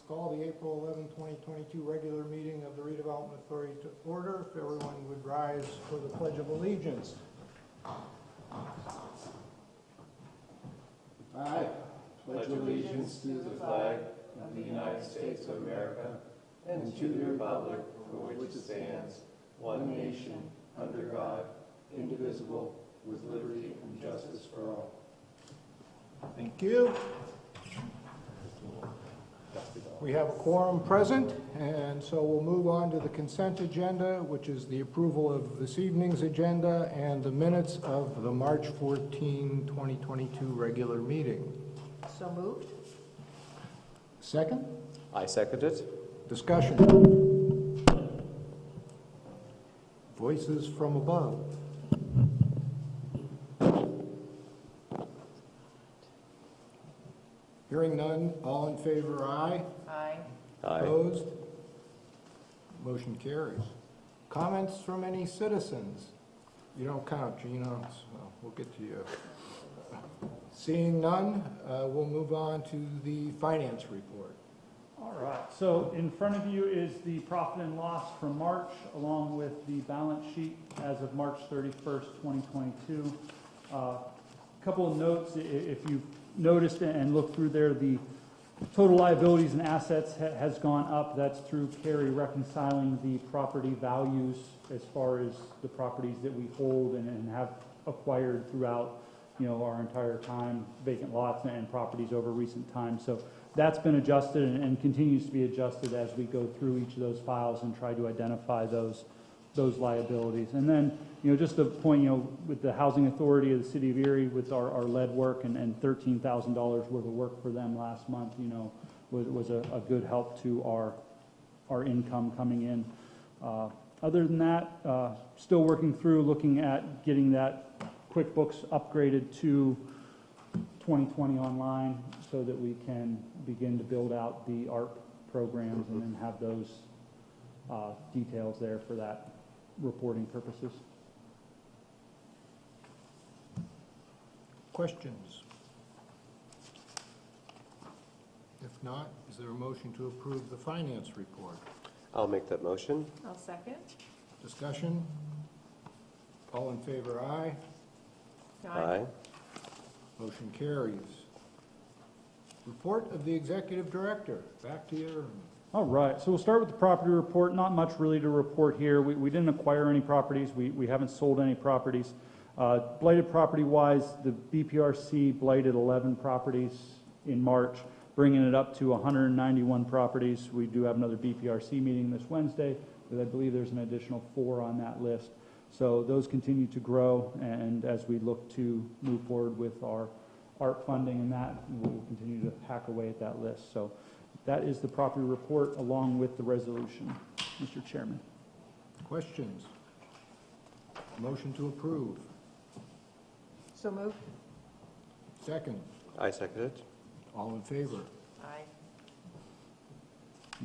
call the April 11, 2022 regular meeting of the Redevelopment Authority to order. If everyone would rise for the Pledge of Allegiance. I pledge allegiance to the flag of the United States of America and to the republic for which it stands, one nation, under God, indivisible, with liberty and justice for all. Thank you. We have a quorum present, and so we'll move on to the consent agenda, which is the approval of this evening's agenda and the minutes of the March 14, 2022 regular meeting. So moved. Second? I second it. Discussion. Voices from above. Hearing none, all in favor, aye. Aye. Aye. Opposed? Motion carries. Comments from any citizens? You don't count, Gina, so we'll get to you. Seeing none, we'll move on to the finance report. All right, so in front of you is the profit and loss for March, along with the balance sheet as of March 31st, 2022. Couple of notes, if you've noticed and looked through there, the total liabilities and assets has gone up. That's through Carrie reconciling the property values as far as the properties that we hold and have acquired throughout, our entire time, vacant lots and properties over recent times. So that's been adjusted and continues to be adjusted as we go through each of those files and try to identify those liabilities. And then, just a point, with the Housing Authority of the City of Erie, with our lead work and $13,000 worth of work for them last month, was a good help to our income coming in. Other than that, still working through looking at getting that QuickBooks upgraded to 2020 online so that we can begin to build out the ARP programs and then have those details there for that reporting purposes. Questions? If not, is there a motion to approve the finance report? I'll make that motion. I'll second. Discussion? All in favor, aye. Aye. Motion carries. Report of the Executive Director. Back to you. All right, so we'll start with the property report. Not much really to report here. We didn't acquire any properties. We haven't sold any properties. Blighted property-wise, the BPRC blighted 11 properties in March, bringing it up to 191 properties. We do have another BPRC meeting this Wednesday, but I believe there's an additional 4 on that list. So those continue to grow, and as we look to move forward with our ARP funding and that, we'll continue to hack away at that list. So that is the property report along with the resolution, Mr. Chairman. Questions? Motion to approve. So moved. Second. I second it. All in favor? Aye.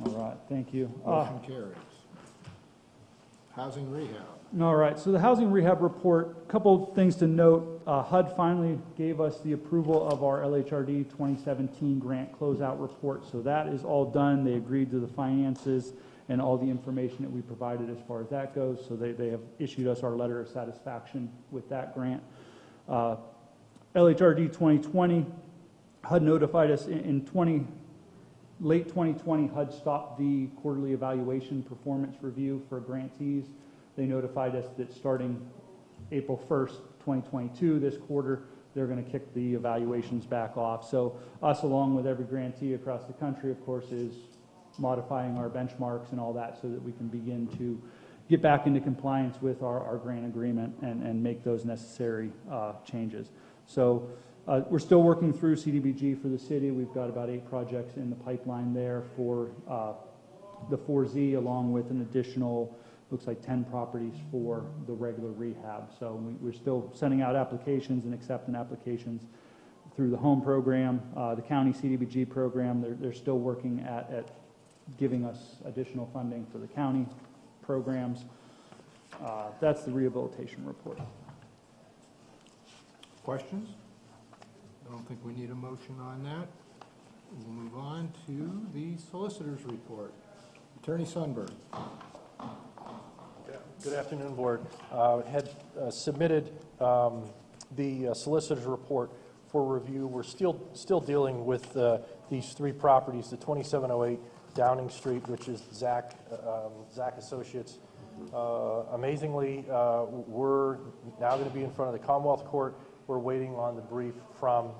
All right, thank you. Motion carries. Housing rehab. All right, so the housing rehab report, a couple things to note. HUD finally gave us the approval of our LHRD 2017 grant closeout report, so that is all done. They agreed to the finances and all the information that we provided as far as that goes, so they have issued us our letter of satisfaction with that grant. LHRD 2020, HUD notified us in late 2020, HUD stopped the quarterly evaluation performance review for grantees. They notified us that starting April 1st, 2022, this quarter, they're going to kick the evaluations back off. So us, along with every grantee across the country, of course, is modifying our benchmarks and all that so that we can begin to get back into compliance with our grant agreement and make those necessary changes. So we're still working through CDBG for the city. We've got about 8 projects in the pipeline there for the 4Z, along with an additional, looks like 10 properties for the regular rehab. So we're still sending out applications and accepting applications through the home program, the county CDBG program. They're still working at giving us additional funding for the county programs. That's the rehabilitation report. Questions? I don't think we need a motion on that. We'll move on to the solicitor's report. Attorney Sundberg. Good afternoon, Board. Had submitted the solicitor's report for review. We're still dealing with these three properties, the 2708 Downing Street, which is Zach Associates. Amazingly, we're now going to be in front of the Commonwealth Court. We're waiting on the brief from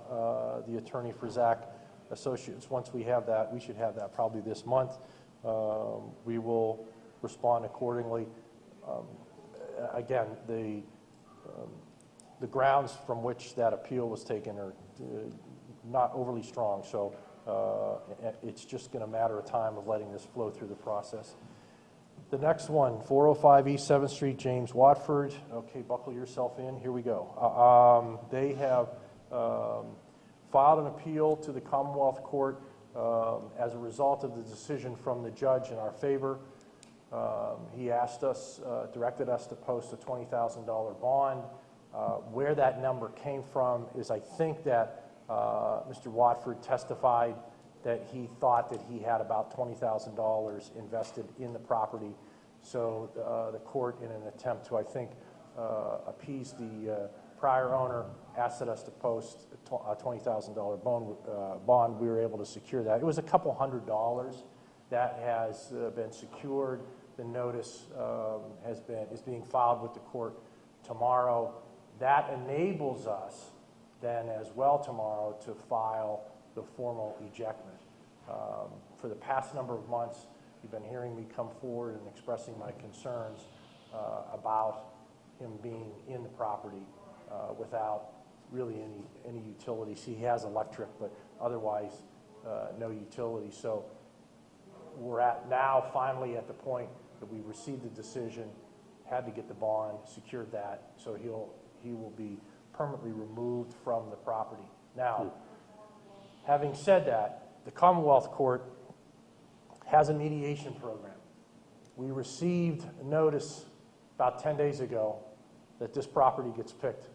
the attorney for Zach Associates. Once we have that, we should have that probably this month. We will respond accordingly. Again, the grounds from which that appeal was taken are not overly strong, so it's just going to matter of time of letting this flow through the process. The next one, 405 East 7th Street, James Watford. Okay, buckle yourself in. Here we go. They have filed an appeal to the Commonwealth Court as a result of the decision from the judge in our favor. He asked us, directed us to post a $20,000 bond. Where that number came from is I think that Mr. Watford testified that he thought that he had about $20,000 invested in the property. So the court, in an attempt to, I think, appease the prior owner, asked us to post a $20,000 bond. We were able to secure that. It was a couple $100 that has been secured. The notice is being filed with the court tomorrow. That enables us then as well tomorrow to file the formal ejectment. For the past number of months, you've been hearing me come forward and expressing my concerns about him being in the property without really any utilities. He has electric, but otherwise no utility. So we're now finally at the point that we received the decision, had to get the bond, secured that, so he will be permanently removed from the property. Now, having said that, the Commonwealth Court has a mediation program. We received a notice about 10 days ago that this property gets picked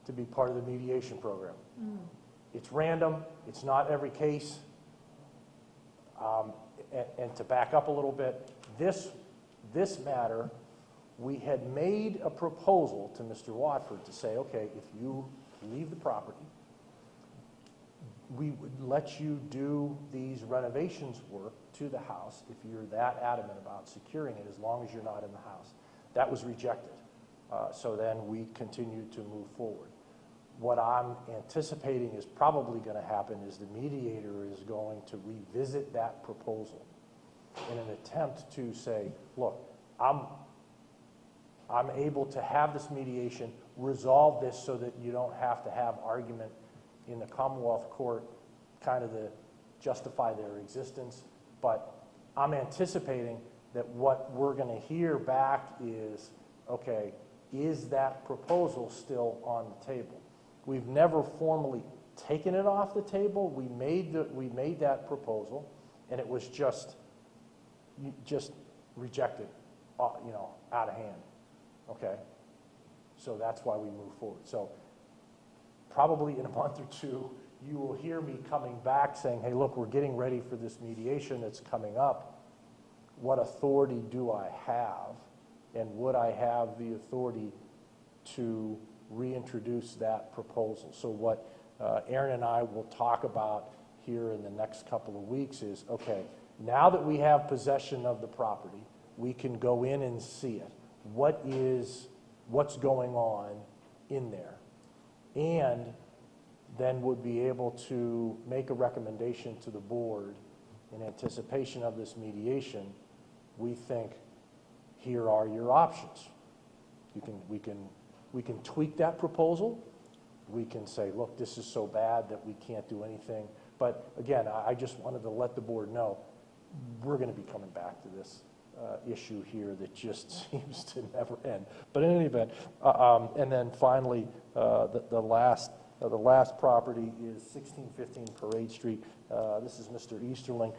to be part of the mediation program. It's random. It's not every case. And to back up a little bit, this matter, we had made a proposal to Mr. Watford to say, okay, if you leave the property, we would let you do these renovations work to the house if you're that adamant about securing it, as long as you're not in the house. That was rejected. So then we continued to move forward. What I'm anticipating is probably going to happen is the mediator is going to revisit that proposal in an attempt to say, look, I'm able to have this mediation, resolve this so that you don't have to have argument in the Commonwealth Court kind of to justify their existence. But I'm anticipating that what we're going to hear back is, okay, is that proposal still on the table? We've never formally taken it off the table. We made that proposal, and it was just rejected, out of hand. Okay, so that's why we move forward. So probably in a month or two, you will hear me coming back saying, hey, look, we're getting ready for this mediation that's coming up. What authority do I have? And would I have the authority to reintroduce that proposal? So what Aaron and I will talk about here in the next couple of weeks is, okay, now that we have possession of the property, we can go in and see it. What's going on in there? And then would be able to make a recommendation to the board in anticipation of this mediation. We think, here are your options. We can tweak that proposal. We can say, look, this is so bad that we can't do anything. But again, I just wanted to let the board know we're going to be coming back to this issue here that just seems to never end. But in any event, and then finally, the last property is 1615 Parade Street. This is Mr. Easterling.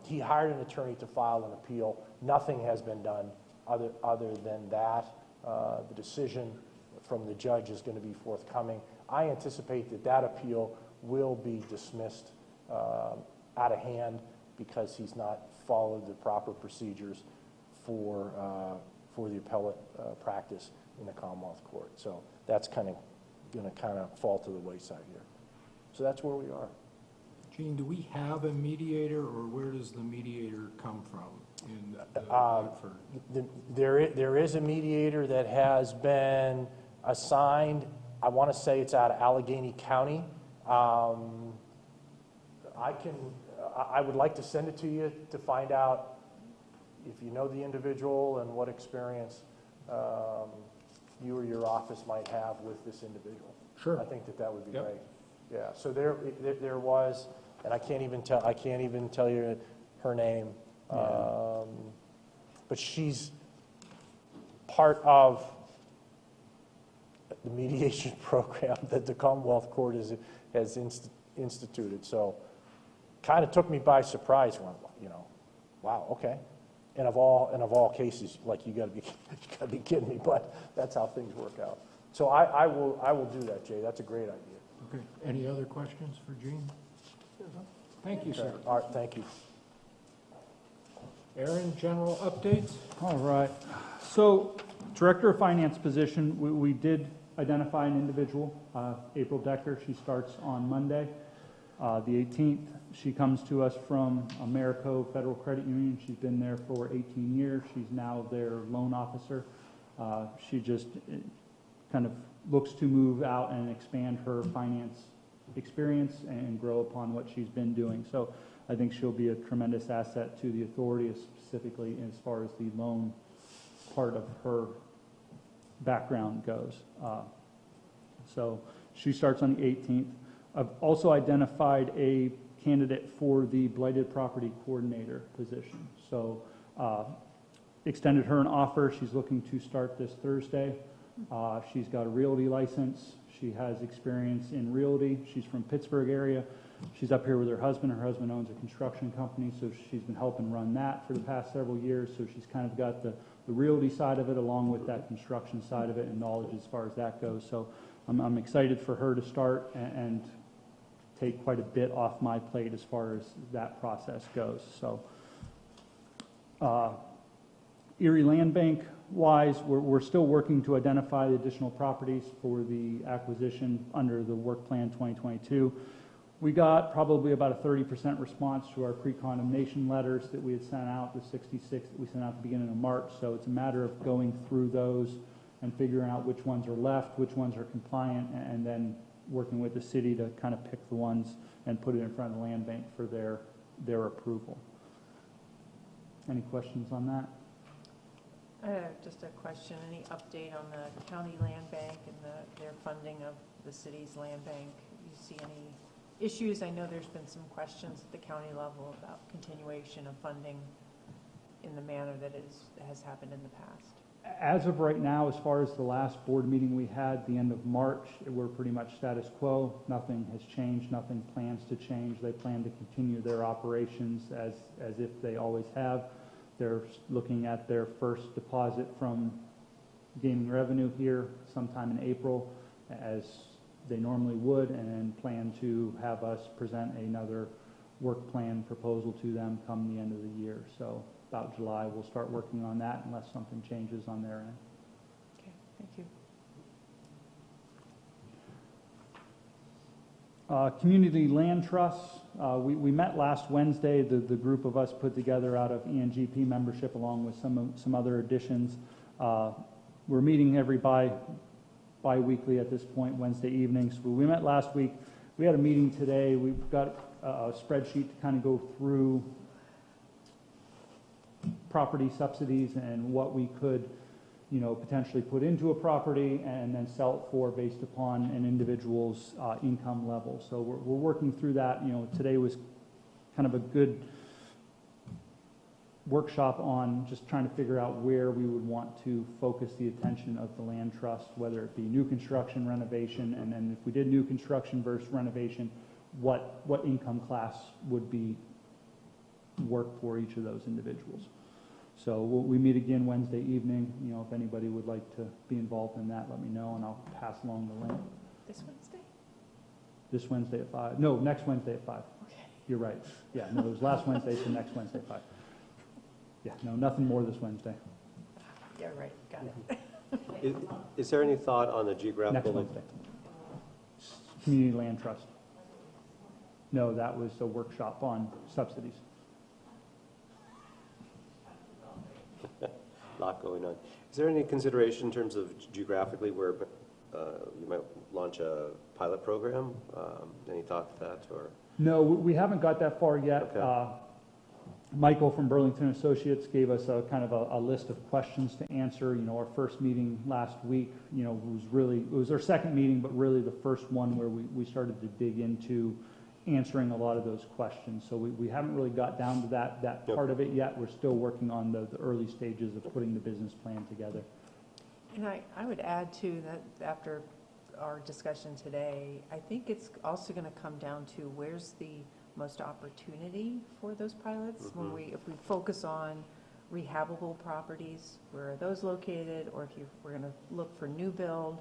He hired an attorney to file an appeal. Nothing has been done other than that. The decision from the judge is going to be forthcoming. I anticipate that appeal will be dismissed out of hand because he's not followed the proper procedures for the appellate practice in the Commonwealth Court. So that's going to fall to the wayside here. So that's where we are. Gene, do we have a mediator, or where does the mediator come from in Watford? There is a mediator that has been assigned. I want to say it's out of Allegheny County. I would like to send it to you to find out if you know the individual and what experience you or your office might have with this individual. Sure. I think that would be Yep. great. Yeah. So there was, and I can't even tell you her name, but she's part of the mediation program that the Commonwealth Court has instituted. So kind of took me by surprise. Wow, okay. And of all cases, like you got to be kidding me, but that's how things work out. So I will do that, Jay. That's a great idea. Okay. Any other questions for Gene? Thank you, sir. All right, thank you. Aaron, general updates? All right. So, Director of Finance position, we did identify an individual, April Decker. She starts on Monday, the 18th. She comes to us from Americo Federal Credit Union. She's been there for 18 years. She's now their loan officer. She just kind of looks to move out and expand her finance experience and grow upon what she's been doing. So I think she'll be a tremendous asset to the authority, specifically as far as the loan part of her background goes. So she starts on the 18th. I've also identified a candidate for the Blighted Property Coordinator position. So extended her an offer. She's looking to start this Thursday. She's got a realty license. She has experience in realty. She's from Pittsburgh area. She's up here with her husband. Her husband owns a construction company, so she's been helping run that for the past several years. So she's kind of got the realty side of it along with that construction side of it and knowledge as far as that goes. So I'm excited for her to start and take quite a bit off my plate as far as that process goes. So Erie Land Bank wise, we're still working to identify the additional properties for the acquisition under the Work Plan 2022. We got probably about a 30% response to our pre-condemnation letters that we had sent out, the 66 that we sent out at the beginning of March. So it's a matter of going through those and figuring out which ones are left, which ones are compliant, and then working with the city to kind of pick the ones and put it in front of the land bank for their approval. Any questions on that? Just a question, any update on the county land bank and their funding of the city's land bank? You see any issues? I know there's been some questions at the county level about continuation of funding in the manner that has happened in the past. As of right now, as far as the last board meeting we had, the end of March, we're pretty much status quo. Nothing has changed, nothing plans to change. They plan to continue their operations as if they always have. They're looking at their first deposit from gaming revenue here sometime in April, as they normally would, and then plan to have us present another work plan proposal to them come the end of the year. So about July, we'll start working on that unless something changes on their end. Okay, thank you. Community land trusts. We met last Wednesday. The group of us put together out of ENGP membership along with some other additions. We're meeting every bi-weekly at this point, Wednesday evenings. We met last week. We had a meeting today. We've got a spreadsheet to kind of go through property subsidies and what we could, potentially put into a property and then sell it for based upon an individual's income level. So we're working through that. Today was kind of a good workshop on just trying to figure out where we would want to focus the attention of the land trust, whether it be new construction, renovation, and then if we did new construction versus renovation, what income class would be work for each of those individuals. So we meet again Wednesday evening. If anybody would like to be involved in that, let me know, and I'll pass along the link. This Wednesday? This Wednesday at 5. No, next Wednesday at 5. Okay. You're right. Yeah, no, it was last Wednesday, so next Wednesday, 5. Yeah, no, nothing more this Wednesday. Yeah, right, got it. Is there any thought on the Next geographical? Wednesday. Community Land Trust. No, that was a workshop on subsidies. Lot going on. Is there any consideration in terms of geographically where you might launch a pilot program? Any thought to that, or? No, we haven't got that far yet. Okay. Michael from Burlington Associates gave us a kind of a list of questions to answer. You know, our first meeting last week, you know, it was our second meeting, but really the first one where we started to dig into answering a lot of those questions. So we haven't really got down to that part of it yet. We're still working on the early stages of putting the business plan together. And I would add too that after our discussion today, I think it's also going to come down to where's the most opportunity for those pilots. Mm-hmm. If we focus on rehabable properties, where are those located? Or if we're going to look for new build,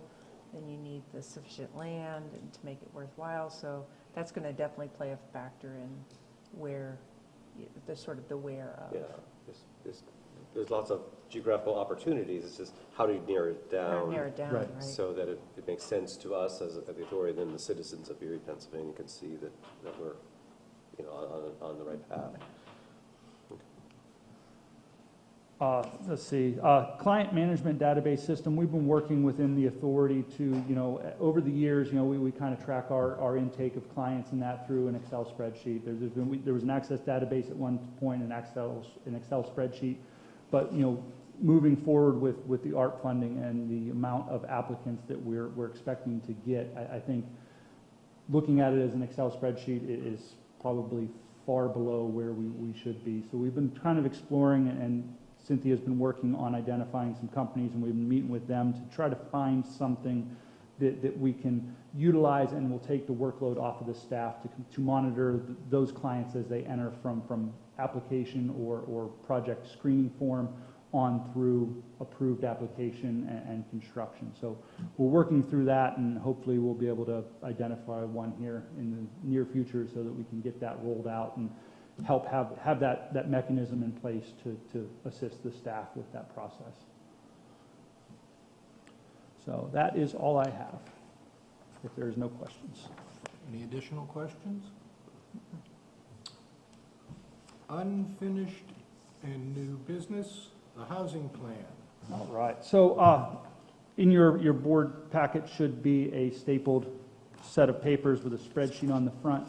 then you need the sufficient land and to make it worthwhile. So that's going to definitely play a factor in where the sort of the where of. Yeah, there's lots of geographical opportunities. It's just how do you narrow it down? Narrow it down, Right. right? So that it makes sense to us as the authority, then the citizens of Erie, Pennsylvania can see that we're, you know, on the right path. Let's see, client management database system, we've been working within the authority to, you know, over the years, you know, we kind of track our intake of clients and that through an Excel spreadsheet. There was an access database at one point, an Excel spreadsheet, but, you know, moving forward with the ARP funding and the amount of applicants that we're expecting to get, I think looking at it as an Excel spreadsheet is probably far below where we should be. So we've been kind of exploring, and Cynthia's been working on identifying some companies, and we've been meeting with them to try to find something that we can utilize and will take the workload off of the staff to monitor those clients as they enter from application or project screening form on through approved application and construction. So we're working through that, and hopefully we'll be able to identify one here in the near future so that we can get that rolled out and help have that mechanism in place to assist the staff with that process. So that is all I have, if there's no questions. Any additional questions? Unfinished and new business, the housing plan. All right, so in your board packet should be a stapled set of papers with a spreadsheet on the front.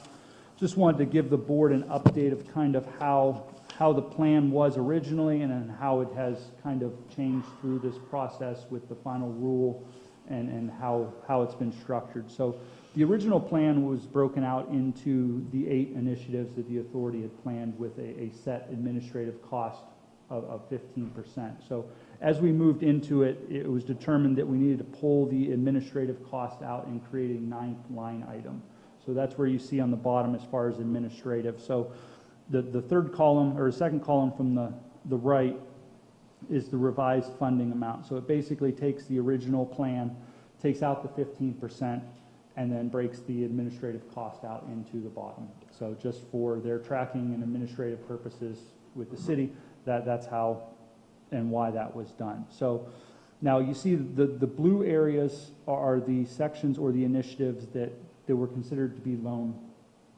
Just wanted to give the board an update of kind of how the plan was originally and then how it has kind of changed through this process with the final rule and how it's been structured. So the original plan was broken out into the 8 initiatives that the authority had planned with a set administrative cost of 15%. So as we moved into it, it was determined that we needed to pull the administrative cost out and create a 9th line item. So that's where you see on the bottom as far as administrative. So the third column, or second column from the right, is the revised funding amount. So it basically takes the original plan, takes out the 15%, and then breaks the administrative cost out into the bottom. So just for their tracking and administrative purposes with the city, that's how and why that was done. So now you see the blue areas are the sections or the initiatives that were considered to be loan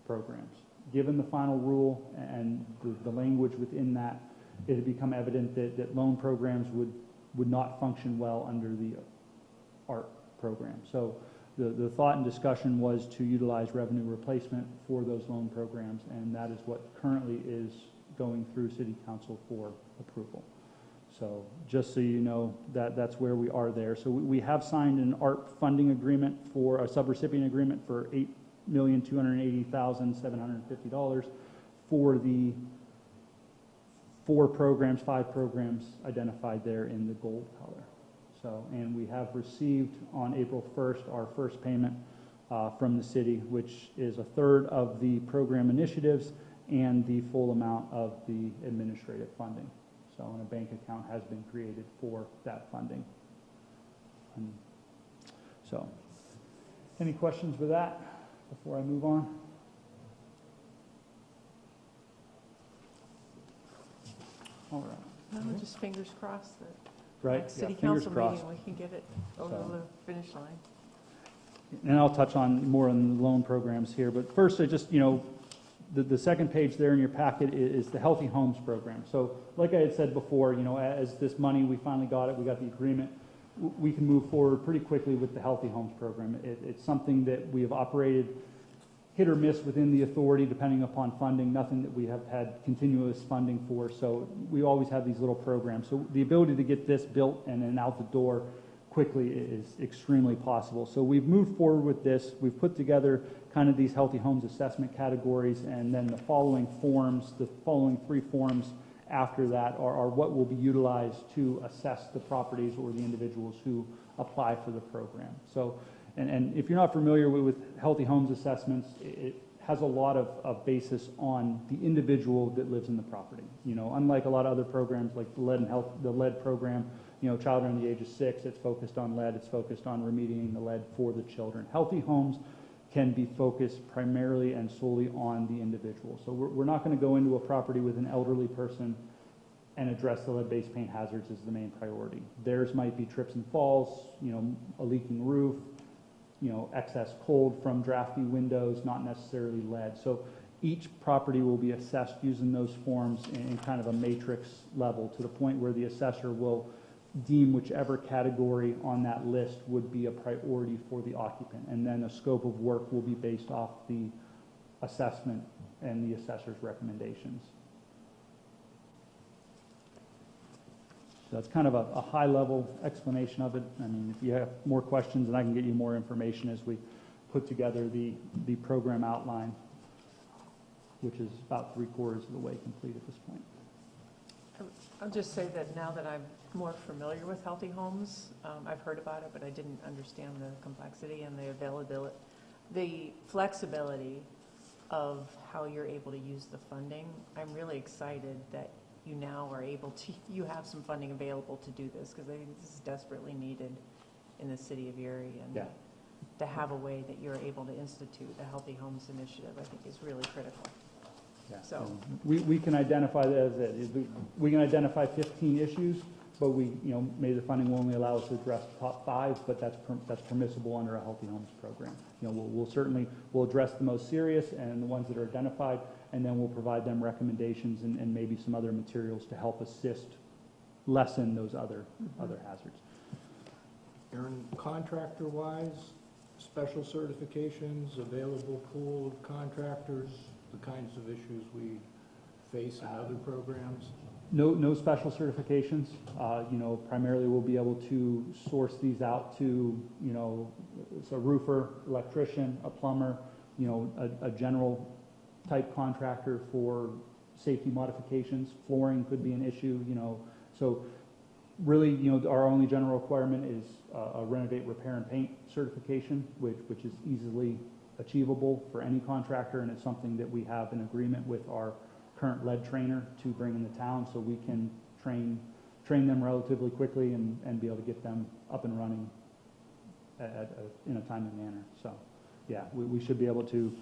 programs. Given the final rule and the language within that, it had become evident that loan programs would not function well under the ARP program. So the thought and discussion was to utilize revenue replacement for those loan programs, and that is what currently is going through City Council for approval. So just so you know, that's where we are there. So we have signed an ARP funding agreement for a subrecipient agreement for $8,280,750 for the 5 programs identified there in the gold color. So, and we have received on April 1st our first payment from the city, which is 1/3 of the program initiatives and the full amount of the administrative funding. So, and a bank account has been created for that funding. So, any questions with that before I move on? all right. No, just fingers crossed that Right, next yeah, city fingers council crossed. meeting, we can get it over So- the finish line. And I'll touch on more on the loan programs here, but first, I just, the second page there in your packet is the Healthy Homes program. So like I had said before, as this money, we finally got it, we got the agreement, we can move forward pretty quickly with the Healthy Homes program. It's something that we have operated hit or miss within the authority depending upon funding, nothing that we have had continuous funding for. So we always have these little programs. So the ability to get this built and then out the door quickly is extremely possible. So we've moved forward with this. We've put together kind of these Healthy Homes assessment categories, and then the following forms, the following 3 forms after that are what will be utilized to assess the properties or the individuals who apply for the program. So, and if you're not familiar with Healthy Homes assessments, it has a lot of basis on the individual that lives in the property. Unlike a lot of other programs like the Lhrd program, child under the age of 6, it's focused on lead, it's focused on remediating the lead for the children. Healthy Homes can be focused primarily and solely on the individual. So we're not going to go into a property with an elderly person and address the lead-based paint hazards as the main priority. Theirs might be trips and falls, a leaking roof, excess cold from drafty windows, not necessarily lead. So each property will be assessed using those forms in kind of a matrix level to the point where the assessor will deem whichever category on that list would be a priority for the occupant. And then a scope of work will be based off the assessment and the assessor's recommendations. So that's kind of a high-level explanation of it. I mean, if you have more questions, then I can get you more information as we put together the program outline, which is about 3/4 of the way complete at this point. I'll just say that now that I'm more familiar with Healthy Homes, I've heard about it, but I didn't understand the complexity and the availability, the flexibility of how you're able to use the funding. I'm really excited that you now are able to, you have some funding available to do this, because I think this is desperately needed in the city of Erie. And Yeah. to have a way that you're able to institute a Healthy Homes initiative, I think is really critical. Yeah. So- We can identify that we can identify 15 issues, but maybe the funding will only allow us to address the top 5, but that's permissible under a Healthy Homes program. We'll address the most serious and the ones that are identified, and then we'll provide them recommendations and maybe some other materials to help assist lessen those other hazards. Aaron, contractor-wise, special certifications, available pool of contractors, the kinds of issues we face in other programs? No special certifications. Primarily we'll be able to source these out to, it's a roofer, electrician, a plumber, a general type contractor for safety modifications. Flooring could be an issue, So really, our only general requirement is a renovate, repair, and paint certification, which is easily achievable for any contractor, and it's something that we have an agreement with our current lead trainer to bring in the town, so we can train them relatively quickly and be able to get them up and running in a timely manner. So, yeah, we should be able to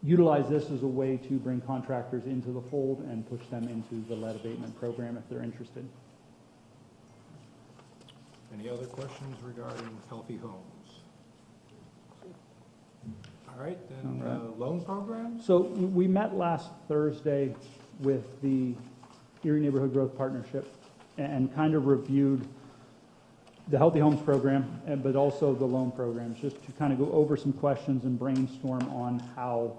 utilize this as a way to bring contractors into the fold and push them into the lead abatement program if they're interested. Any other questions regarding Healthy Homes? All right, then, All right. loan programs? So we met last Thursday with the Erie Neighborhood Growth Partnership and kind of reviewed the Healthy Homes program, but also the loan programs, just to kind of go over some questions and brainstorm on how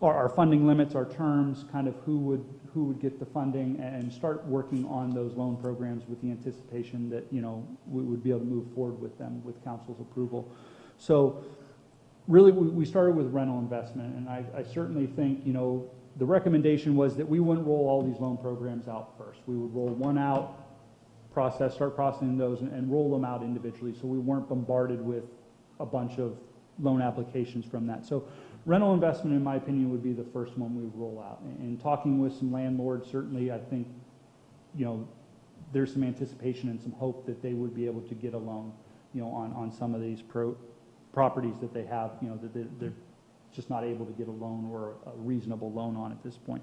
our funding limits, our terms, kind of who would get the funding, and start working on those loan programs with the anticipation that, we would be able to move forward with them with council's approval. So really, we started with rental investment, and I certainly think, the recommendation was that we wouldn't roll all these loan programs out first. We would roll one out, start processing those, and roll them out individually, so we weren't bombarded with a bunch of loan applications from that. So rental investment, in my opinion, would be the first one we would roll out. And talking with some landlords, certainly, I think, there's some anticipation and some hope that they would be able to get a loan, on some of these properties that they have, that they're just not able to get a loan or a reasonable loan on at this point.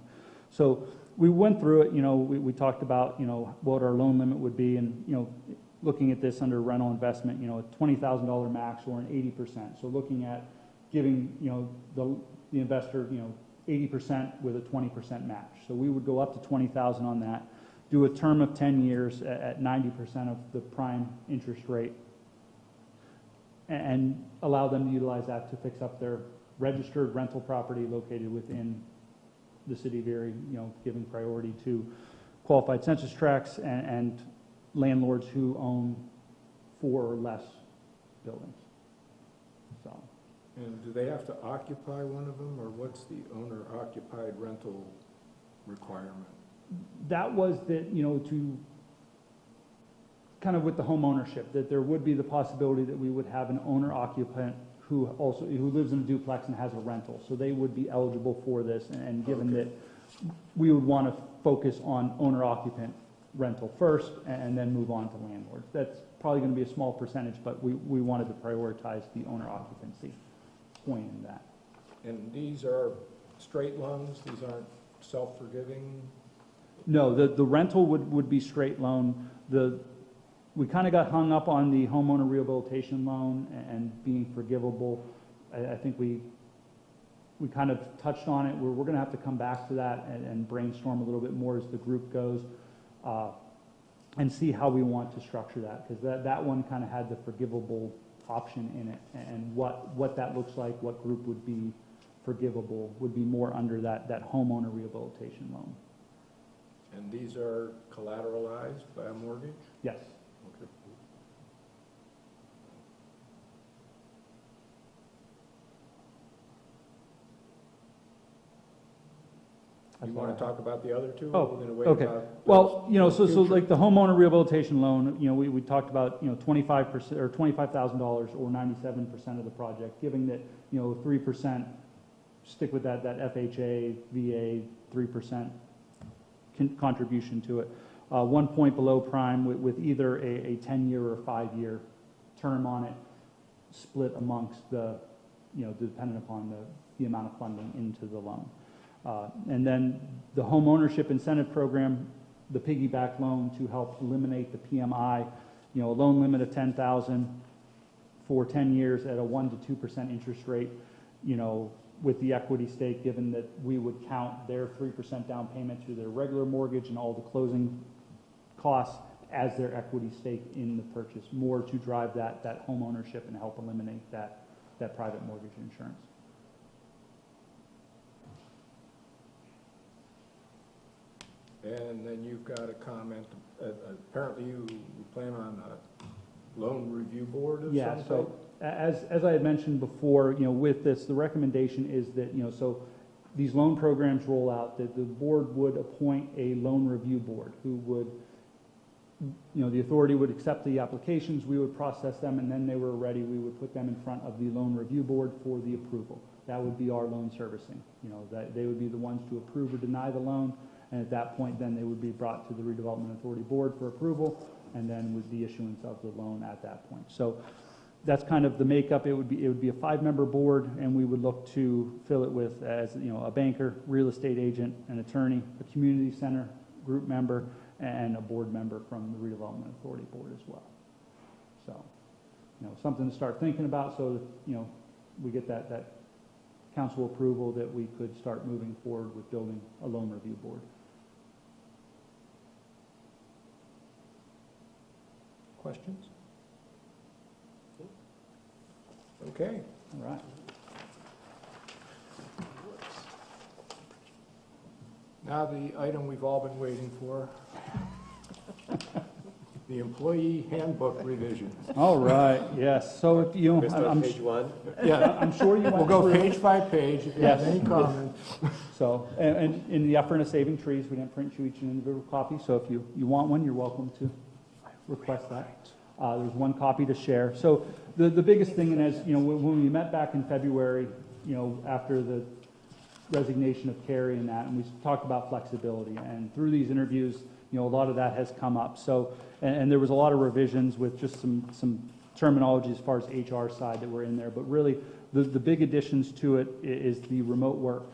So we went through it, we talked about, what our loan limit would be, and, looking at this under rental investment, a $20,000 max or an 80%. So looking at giving, the investor, 80% with a 20% match. So we would go up to 20,000 on that, do a term of 10 years at 90% of the prime interest rate, and allow them to utilize that to fix up their registered rental property located within the city of Erie, giving priority to qualified census tracts and landlords who own 4 or less buildings. So, And do they have to occupy one of them, or what's the owner-occupied rental requirement? that was that, to kind of with the home ownership, that there would be the possibility that we would have an owner occupant who lives in a duplex and has a rental. So they would be eligible for this, and given that we would want to focus on owner occupant rental first and then move on to landlords. That's probably going to be a small percentage, but we wanted to prioritize the owner occupancy point in that. And these are straight loans? These aren't self-forgiving? No, the rental would be straight loan. We kind of got hung up on the homeowner rehabilitation loan and being forgivable. I think we kind of touched on it. We're going to have to come back to that and brainstorm a little bit more as the group goes, and see how we want to structure that, because that one kind of had the forgivable option in it, and what that looks like, what group would be forgivable, would be more under that homeowner rehabilitation loan. And these are collateralized by a mortgage? Yes. Okay. You want to talk about the other two? Oh, We're gonna wait okay. about Well, those so future? like the homeowner rehabilitation loan, we talked about, 25% or $25,000 or 97% of the project, giving that, 3%, stick with that FHA, VA, 3% contribution to it. 1 point below prime with either a 10-year or 5-year term on it, split amongst the, dependent upon the amount of funding into the loan. And then the home ownership incentive program, the piggyback loan to help eliminate the PMI, a loan limit of $10,000 for 10 years at a 1 to 2% interest rate, with the equity stake, given that we would count their 3% down payment to their regular mortgage and all the closing costs as their equity stake in the purchase, more to drive that home ownership and help eliminate that private mortgage insurance. And then you've got a comment, apparently you plan on a loan review board of some Yeah, type? so as I had mentioned before, with this, the recommendation is that, so these loan programs roll out, that the board would appoint a loan review board who would, the authority would accept the applications, we would process them, and then they were ready, we would put them in front of the loan review board for the approval. That would be our loan servicing, that they would be the ones to approve or deny the loan, and at that point, then they would be brought to the Redevelopment Authority Board for approval, and then with the issuance of the loan at that point. So that's kind of the makeup. It would be a 5-member board, and we would look to fill it with as a banker, real estate agent, an attorney, a community center group member, and a board member from the Redevelopment Authority Board as well. So, something to start thinking about, so that we get that council approval that we could start moving forward with building a loan review board. Questions? Okay. All right. Now the item we've all been waiting for. The employee handbook revision. All right, yes. So if you, Missed on page 1. Yeah, I'm sure you we'll went go through. page by page. If you have Yes. any comments. So, and in the effort of saving trees, we didn't print you each an individual copy. So if you want one, you're welcome to request that. There's one copy to share. So the biggest thing, and as when we met back in February, after the resignation of Carrie and that, and we talked about flexibility, and through these interviews, a lot of that has come up. So, and there was a lot of revisions with just some terminology as far as HR side that were in there. But really, the big additions to it is the remote work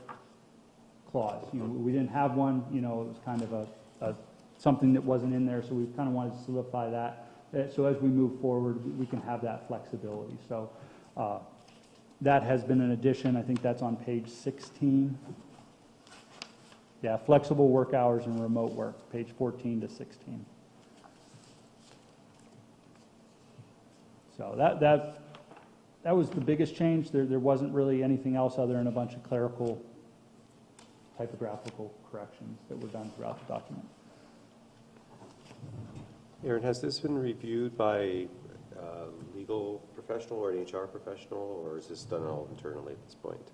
clause. We didn't have one, it was kind of something that wasn't in there, so we kind of wanted to solidify that. So as we move forward, we can have that flexibility. So that has been an addition. I think that's on page 16. Yeah, flexible work hours and remote work, page 14 to 16. So that was the biggest change. There wasn't really anything else other than a bunch of clerical typographical corrections that were done throughout the document. Aaron, has this been reviewed by a legal professional or an HR professional, or is this done all internally at this point?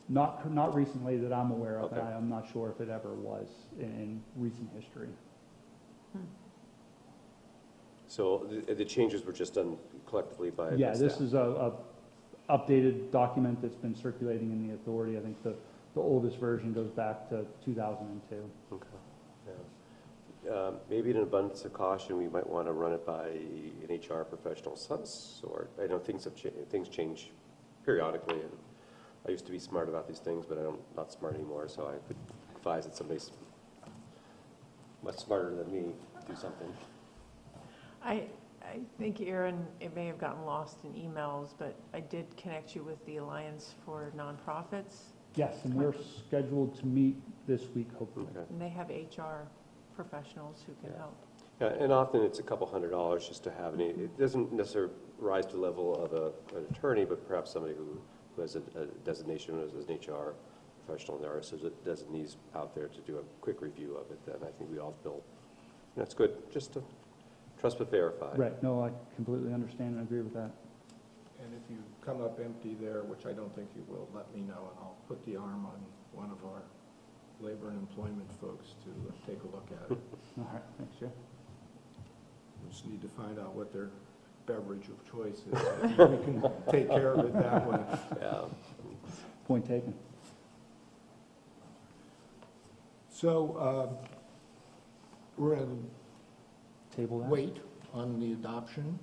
Not recently that I'm aware of, Okay. and I'm not sure if it ever was in recent history. So the changes were just done collectively by Yeah, by this staff? is a updated document that's been circulating in the authority. I think the oldest version goes back to 2002. Okay. Yeah. Maybe in an abundance of caution, we might want to run it by an HR professional of some sort. I know things change periodically, and I used to be smart about these things, but I'm not smart anymore, so I would advise that somebody's much smarter than me do something. I think, Aaron, it may have gotten lost in emails, but I did connect you with the Alliance for Nonprofits, Yes, and we're scheduled to meet this week, hopefully. Okay. and they have HR professionals who can Yeah. help. Yeah, and often it's a couple $100 just to have any. It doesn't necessarily rise to the level of an attorney, but perhaps somebody who has a designation as an HR professional, and there are some designees out there to do a quick review of it. Then I think we all feel that's good, just to trust but verify. Right, no, I completely understand and agree with that. And if you come up empty there, which I don't think you will, let me know, and I'll put the arm on one of our labor and employment folks to take a look at it. All right, thanks, Jeff. We just need to find out what their beverage of choice is. I think we can take care of it that way. Yeah. Point taken. So we're going Table to that. wait on the adoption.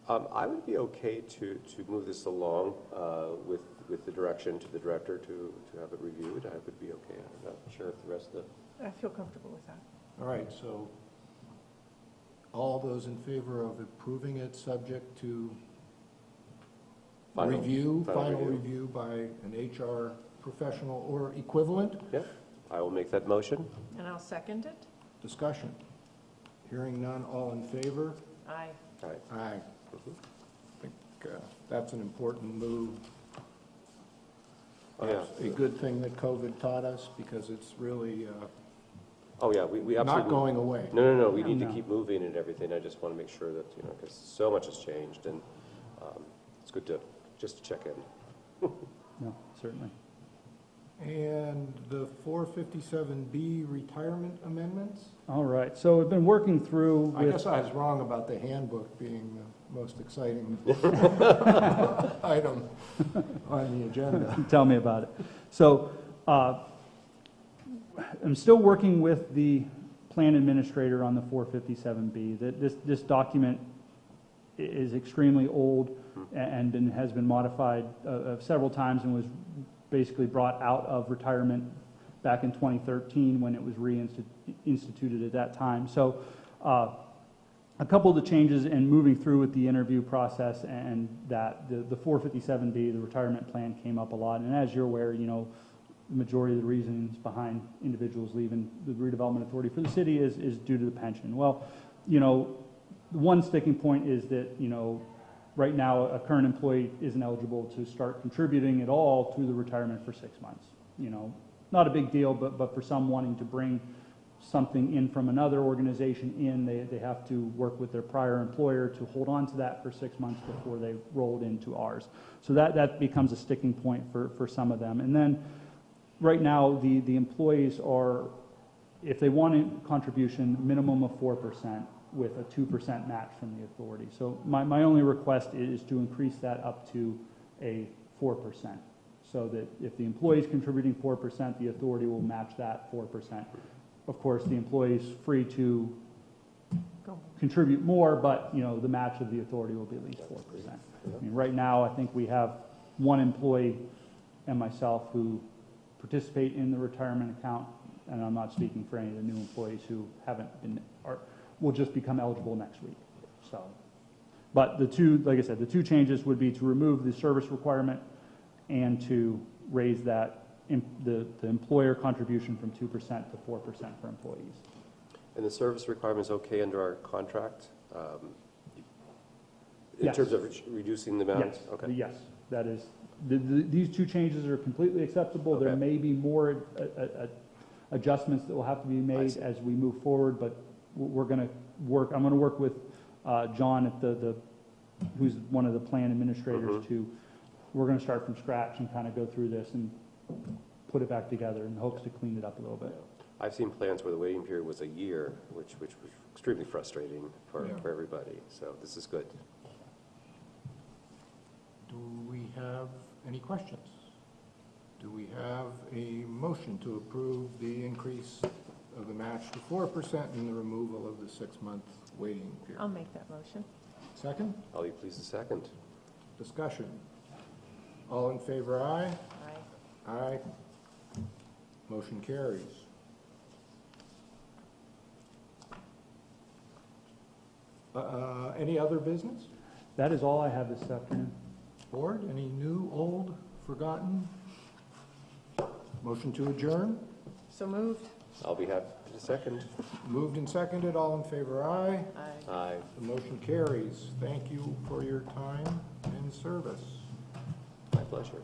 I would be okay to move this along with the direction to the director to have it reviewed. I would be okay. I'm not sure if the rest of the. I feel comfortable with that. All right, so all those in favor of approving it, subject to Final review by an HR professional or equivalent? Yeah, I will make that motion. And I'll second it. Discussion. Hearing none, all in favor? Aye. All right. Aye. I think that's an important move. Oh, yeah. It's a good thing that COVID taught us, because it's really Oh, yeah, we absolutely. not going away. No, we need to No. keep moving and everything. I just want to make sure that, because so much has changed, and it's good to just check in. No, certainly. And the 457B retirement amendments? All right, so we've been working through I with, guess I was wrong about the handbook being the most exciting item on the agenda. tell me about it. So I'm still working with the plan administrator on the 457B. This document is extremely old and has been modified several times, and was basically brought out of retirement back in 2013 when it was reinstituted at that time. So a couple of the changes in moving through with the interview process, and that the 457B, the retirement plan, came up a lot. And as you're aware, the majority of the reasons behind individuals leaving the redevelopment authority for the city is due to the pension. Well, one sticking point is that, right now a current employee isn't eligible to start contributing at all to the retirement for 6 months. Not a big deal, but for some wanting to bring something in from another organization they have to work with their prior employer to hold on to that for 6 months before they roll it into ours. So that becomes a sticking point for some of them. And then right now the employees are, if they want a contribution, minimum of 4% with a 2% match from the authority. So my only request is to increase that up to a 4%. So that if the employee is contributing 4%, the authority will match that 4%. Of course, the employee is free to contribute more, but the match of the authority will be at least 4%. I mean, right now, I think we have one employee and myself who participate in the retirement account, and I'm not speaking for any of the new employees who haven't been, or will just become eligible next week, so. But the two, like I said, the two changes would be to remove the service requirement and to raise that, the employer contribution from 2% to 4% for employees. And the service requirement's okay under our contract? In Yes. terms of reducing the amount? Yes, Okay. yes, that is, these two changes are completely acceptable. There Okay. may be more adjustments that will have to be made see. as we move forward, but we're going to work, I'm going to work with John at who's one of the plan administrators we're going to start from scratch and kind of go through this and put it back together in hopes to clean it up a little bit. I've seen plans where the waiting period was a year, which was extremely frustrating for Yeah. everybody, so this is good. Do we have any questions? Do we have a motion to approve the increase of the match to 4% and the removal of the 6-month waiting period? I'll make that motion. Second, I'll be pleased to second. discussion. All in favor, aye? Aye. Aye. Motion carries. Any other business? That is all I have this afternoon. Board, any new, old, forgotten? Motion to adjourn? So moved? I'll be happy to second. Moved and seconded, all in favor, aye? Aye. Aye. The motion carries. Thank you for your time and service. My pleasure.